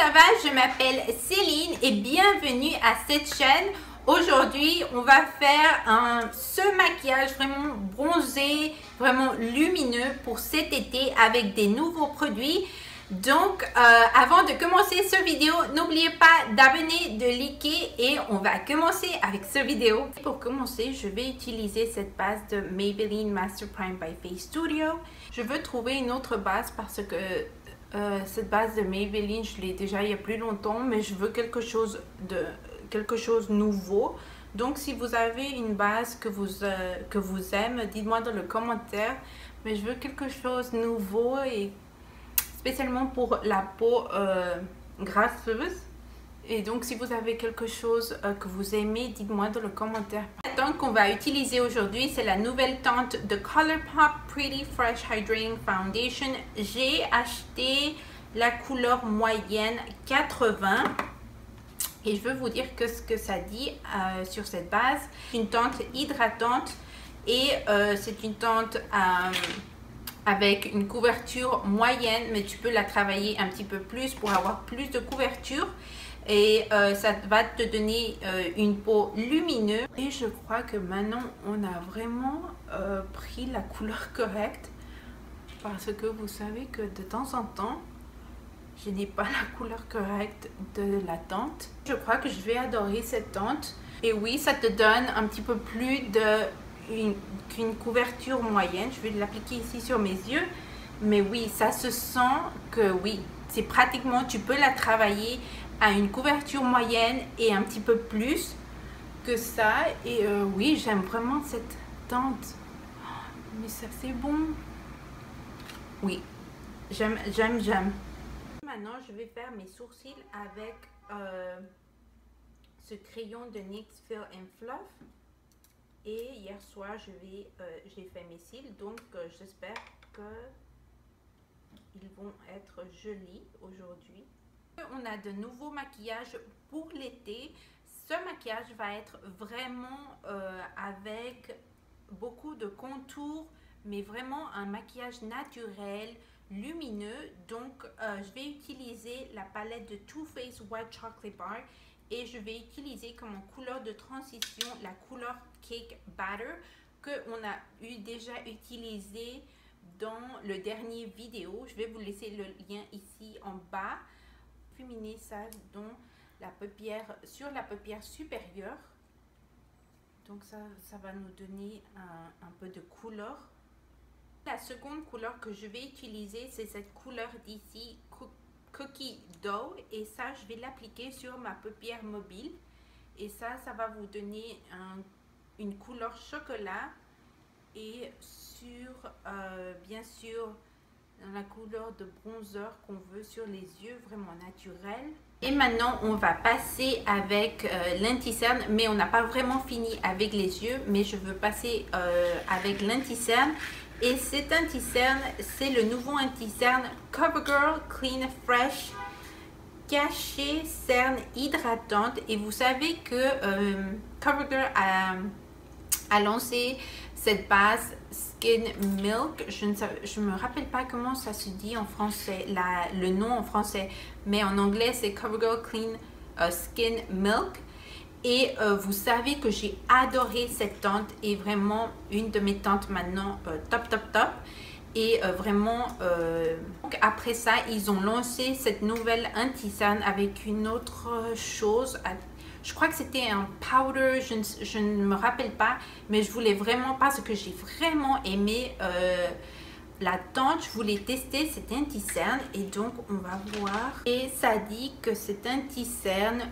ça va? Je m'appelle Céline et bienvenue à cette chaîne. Aujourd'hui, on va faire ce maquillage vraiment bronzé, vraiment lumineux pour cet été avec des nouveaux produits. Donc, avant de commencer cette vidéo, n'oubliez pas d'abonner, de liker et on va commencer avec cette vidéo. Pour commencer, je vais utiliser cette base de Maybelline Master Prime by Face Studio. Je veux trouver une autre base parce que cette base de Maybelline, je l'ai déjà il y a plus longtemps, mais je veux quelque chose nouveau. Donc, si vous avez une base que vous aimez, dites-moi dans le commentaire. Mais je veux quelque chose de nouveau et spécialement pour la peau grasseuse. Et donc, si vous avez quelque chose que vous aimez, dites-moi dans le commentaire. La teinte qu'on va utiliser aujourd'hui, c'est la nouvelle teinte de Colourpop Pretty Fresh Hydrating Foundation. J'ai acheté la couleur moyenne 80. Et je veux vous dire ce que ça dit sur cette base. C'est une teinte hydratante et c'est une teinte avec une couverture moyenne, mais tu peux la travailler un petit peu plus pour avoir plus de couverture. Et ça va te donner une peau lumineuse. Et je crois que maintenant, on a vraiment pris la couleur correcte. Parce que vous savez que de temps en temps, je n'ai pas la couleur correcte de la teinte. Je crois que je vais adorer cette teinte. Et oui, ça te donne un petit peu plus qu'une couverture moyenne. Je vais l'appliquer ici sur mes yeux. Mais oui, ça se sent que oui, c'est pratiquement, tu peux la travailler à une couverture moyenne et un petit peu plus que ça. Et oui, j'aime vraiment cette teinte. Mais ça, c'est bon. Oui, j'aime. Maintenant, je vais faire mes sourcils avec ce crayon de NYX Fill and Fluff. Et hier soir, j'ai fait mes cils, donc j'espère qu'ils vont être jolis aujourd'hui. On a de nouveaux maquillages pour l'été. Ce maquillage va être vraiment avec beaucoup de contours, mais vraiment un maquillage naturel, lumineux. Donc, je vais utiliser la palette de Too Faced White Chocolate Bar et je vais utiliser comme couleur de transition la couleur Cake Batter qu'on a déjà utilisé dans le dernier vidéo. Je vais vous laisser le lien ici en bas. Illuminer ça dans la paupière, sur la paupière supérieure. Donc ça va nous donner un peu de couleur. La seconde couleur que je vais utiliser, c'est cette couleur d'ici, Cookie Dough, et ça je vais l'appliquer sur ma paupière mobile et ça va vous donner une couleur chocolat et sur bien sûr la couleur de bronzer qu'on veut sur les yeux, vraiment naturel. Et maintenant on va passer avec l'anti-cerne, mais on n'a pas vraiment fini avec les yeux, mais je veux passer avec l'anti-cerne. Et cet anti-cerne, c'est le nouveau anti-cerne CoverGirl Clean Fresh Cachet Cerne Hydratante. Et vous savez que CoverGirl a lancé cette base Skin Milk. Je ne me rappelle pas comment ça se dit en français, le nom en français, mais en anglais c'est CoverGirl Clean Skin Milk. Et vous savez que j'ai adoré cette teinte et vraiment une de mes teintes maintenant top. Et vraiment, après ça, ils ont lancé cette nouvelle anti-cerne avec une autre chose. Je crois que c'était un powder, je ne me rappelle pas, mais je voulais vraiment, parce que j'ai vraiment aimé la teinte, je voulais tester cette anti-cerne et donc on va voir. Et ça dit que cette anti-cerne,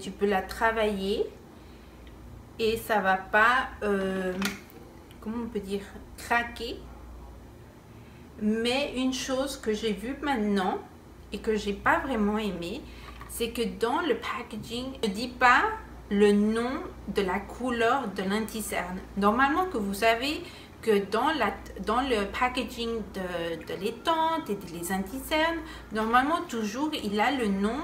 tu peux la travailler et ça va pas, comment on peut dire, craquer. Mais une chose que j'ai vue maintenant et que j'ai pas vraiment aimé, c'est que dans le packaging, ne dit pas le nom de la couleur de l'anti-cerne. Normalement, que vous savez que dans le packaging de les teintes et des anti-cernes, normalement toujours il a le nom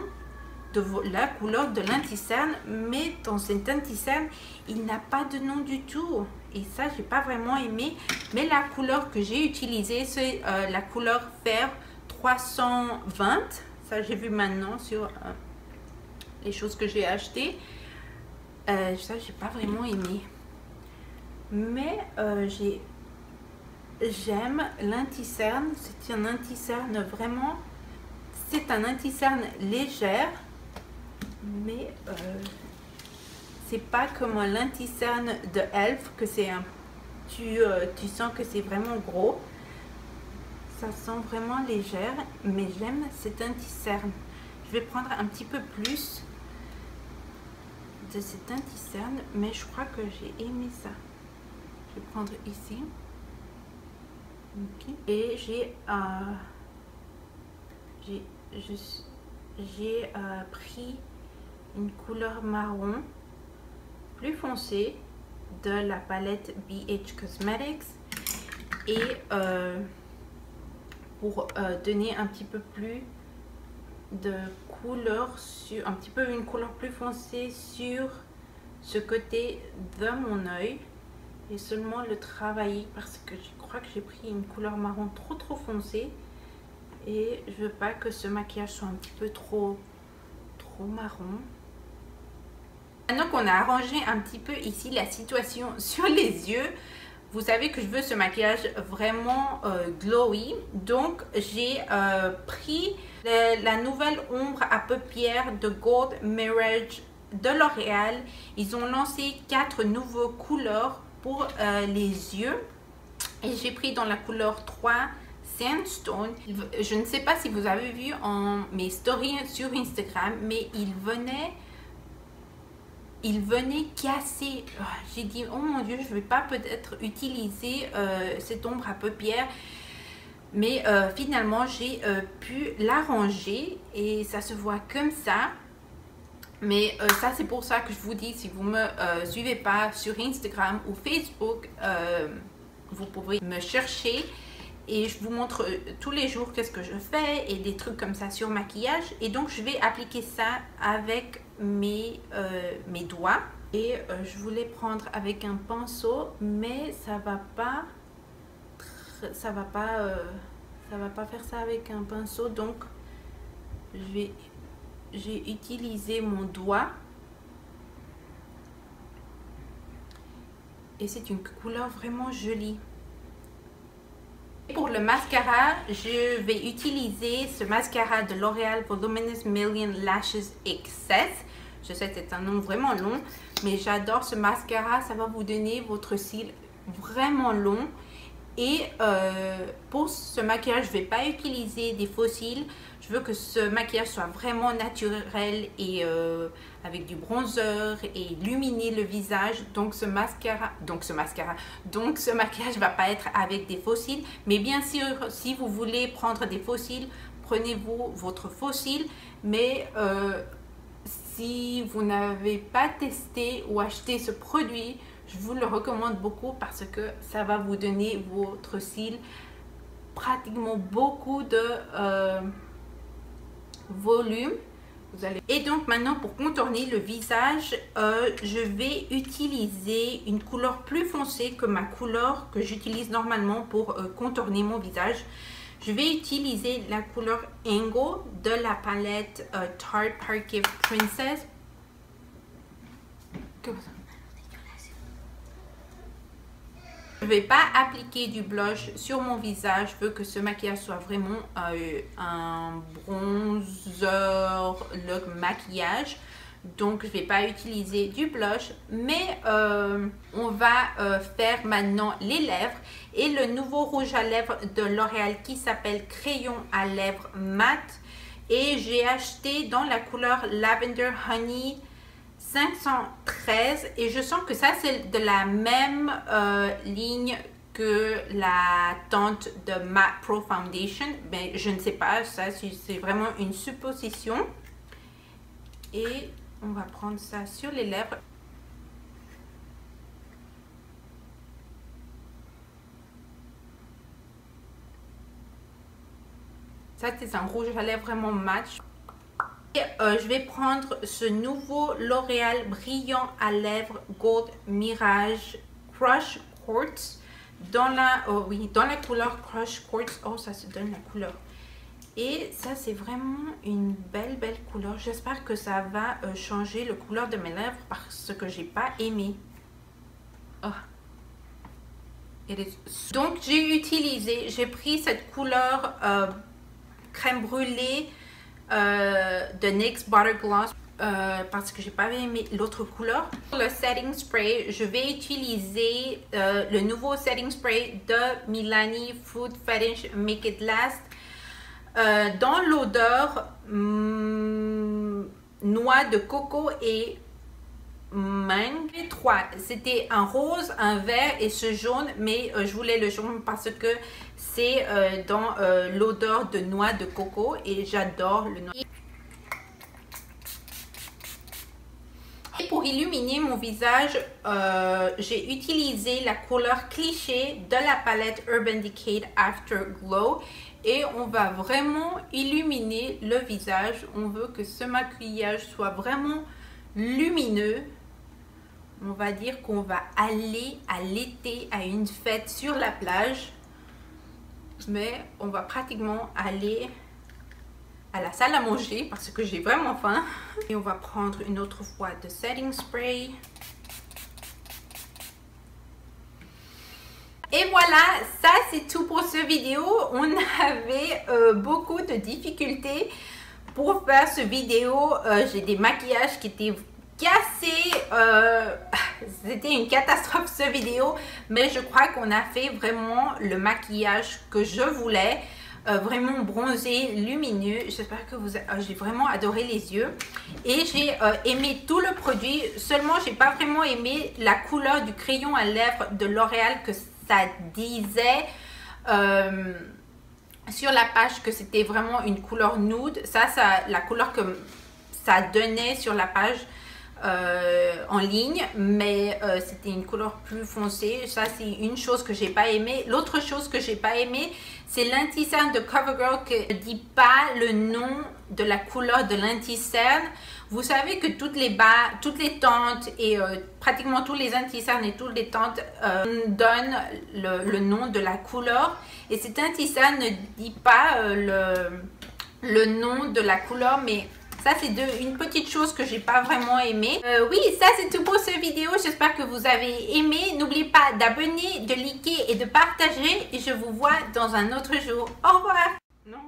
de la couleur de l'anti-cerne, mais dans cet anti-cerne, il n'a pas de nom du tout. Et ça, j'ai pas vraiment aimé. Mais la couleur que j'ai utilisée, c'est la couleur Fair 320. Ça, j'ai vu maintenant sur les choses que j'ai achetées. Ça, j'ai pas vraiment aimé. Mais j'aime l'anti-cerne. C'est un anti-cerne vraiment... C'est un anti-cerne légère. Mais c'est pas comme l'anti-cerne de Elf que c'est un... Tu sens que c'est vraiment gros. Ça sent vraiment légère, mais j'aime cet anti-cerne. Je vais prendre un petit peu plus de cet anti-cerne, mais je crois que j'ai aimé ça. Je vais prendre ici. Okay. Et j'ai pris une couleur marron plus foncée de la palette BH Cosmetics et pour donner un petit peu plus de couleur sur une couleur plus foncée sur ce côté de mon œil et seulement le travailler parce que je crois que j'ai pris une couleur marron trop foncée et je veux pas que ce maquillage soit un petit peu trop marron. Maintenant qu'on a arrangé un petit peu ici la situation sur les yeux, vous savez que je veux ce maquillage vraiment glowy. Donc, j'ai pris la nouvelle ombre à paupières de Gold Mirage de L'Oréal. Ils ont lancé 4 nouveaux couleurs pour les yeux. Et j'ai pris dans la couleur 3 Sandstone. Je ne sais pas si vous avez vu en mes stories sur Instagram, mais il venait casser. J'ai dit oh mon dieu, je vais pas peut-être utiliser cette ombre à paupières, mais finalement j'ai pu l'arranger et ça se voit comme ça. Mais ça c'est pour ça que je vous dis, si vous me suivez pas sur Instagram ou Facebook, vous pouvez me chercher et je vous montre tous les jours qu'est-ce que je fais et des trucs comme ça sur maquillage. Et donc je vais appliquer ça avec mes doigts et je voulais prendre avec un pinceau, mais ça va pas faire ça avec un pinceau, donc j'ai utilisé mon doigt et c'est une couleur vraiment jolie. Pour le mascara, je vais utiliser ce mascara de L'Oréal Voluminous Million Lashes Excess. Je sais que c'est un nom vraiment long, mais j'adore ce mascara. Ça va vous donner votre cils vraiment long. Et pour ce maquillage, je ne vais pas utiliser des faux cils. Je veux que ce maquillage soit vraiment naturel et avec du bronzer et illuminer le visage. Donc ce maquillage va pas être avec des faux cils. Mais bien sûr, si vous voulez prendre des faux cils, prenez-vous votre faux cils. Mais si vous n'avez pas testé ou acheté ce produit, je vous le recommande beaucoup parce que ça va vous donner votre cils pratiquement beaucoup de volume. Et donc maintenant pour contourner le visage, je vais utiliser une couleur plus foncée que ma couleur que j'utilise normalement pour contourner mon visage. Je vais utiliser la couleur Angle de la palette Tarte Parquet Princess. Je ne vais pas appliquer du blush sur mon visage. Je veux que ce maquillage soit vraiment un bronzer look maquillage. Donc, je ne vais pas utiliser du blush. Mais on va faire maintenant les lèvres. Et le nouveau rouge à lèvres de L'Oréal qui s'appelle Crayon à lèvres mat. Et j'ai acheté dans la couleur Lavender Honey 513 et je sens que ça c'est de la même ligne que la teinte de MAC Pro Foundation, mais je ne sais pas, ça c'est vraiment une supposition. Et on va prendre ça sur les lèvres. Ça c'est un rouge à lèvres vraiment match. Et je vais prendre ce nouveau L'Oréal brillant à lèvres Gold Mirage Crush Quartz dans la, dans la couleur Crush Quartz. Oh, ça se donne la couleur. Et ça, c'est vraiment une belle couleur. J'espère que ça va changer la couleur de mes lèvres parce que j'ai pas aimé. Oh. Donc, j'ai pris cette couleur crème brûlée de NYX Butter Gloss parce que j'ai pas aimé l'autre couleur. Pour le setting spray, je vais utiliser le nouveau setting spray de Milani Food Fetish Make It Last. Dans l'odeur noix de coco et mangue. Les trois, c'était un rose, un vert et ce jaune, mais je voulais le jaune parce que c'est dans l'odeur de noix de coco et j'adore le noix. Et pour illuminer mon visage, j'ai utilisé la couleur cliché de la palette Urban Decay Afterglow. Et on va vraiment illuminer le visage. On veut que ce maquillage soit vraiment lumineux. On va dire qu'on va aller à l'été, à une fête sur la plage. Mais on va pratiquement aller à la salle à manger parce que j'ai vraiment faim. Et on va prendre une autre fois de setting spray. Et voilà, ça c'est tout pour cette vidéo. On avait beaucoup de difficultés pour faire cette vidéo. J'ai des maquillages qui étaient cassés. C'était une catastrophe cette vidéo. Mais je crois qu'on a fait vraiment le maquillage que je voulais. Vraiment bronzé, lumineux. J'espère que j'ai vraiment adoré les yeux. Et j'ai aimé tout le produit. Seulement, j'ai pas vraiment aimé la couleur du crayon à lèvres de L'Oréal que ça disait sur la page que c'était vraiment une couleur nude. Ça, la couleur que ça donnait sur la page en ligne, mais c'était une couleur plus foncée. Ça, c'est une chose que j'ai pas aimé. L'autre chose que j'ai pas aimé, c'est l'anti-cerne de CoverGirl qui ne dit pas le nom de la couleur de l'anti-cerne. Vous savez que toutes les tentes et pratiquement tous les anti-cernes et toutes les tentes donnent le nom de la couleur. Et cet anti-cerne ne dit pas le nom de la couleur, mais ça c'est une petite chose que j'ai pas vraiment aimé. Oui, ça c'est tout pour cette vidéo. J'espère que vous avez aimé. N'oubliez pas d'abonner, de liker et de partager. Et je vous vois dans un autre jour. Au revoir. Non.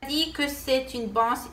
Dit que c'est une banse.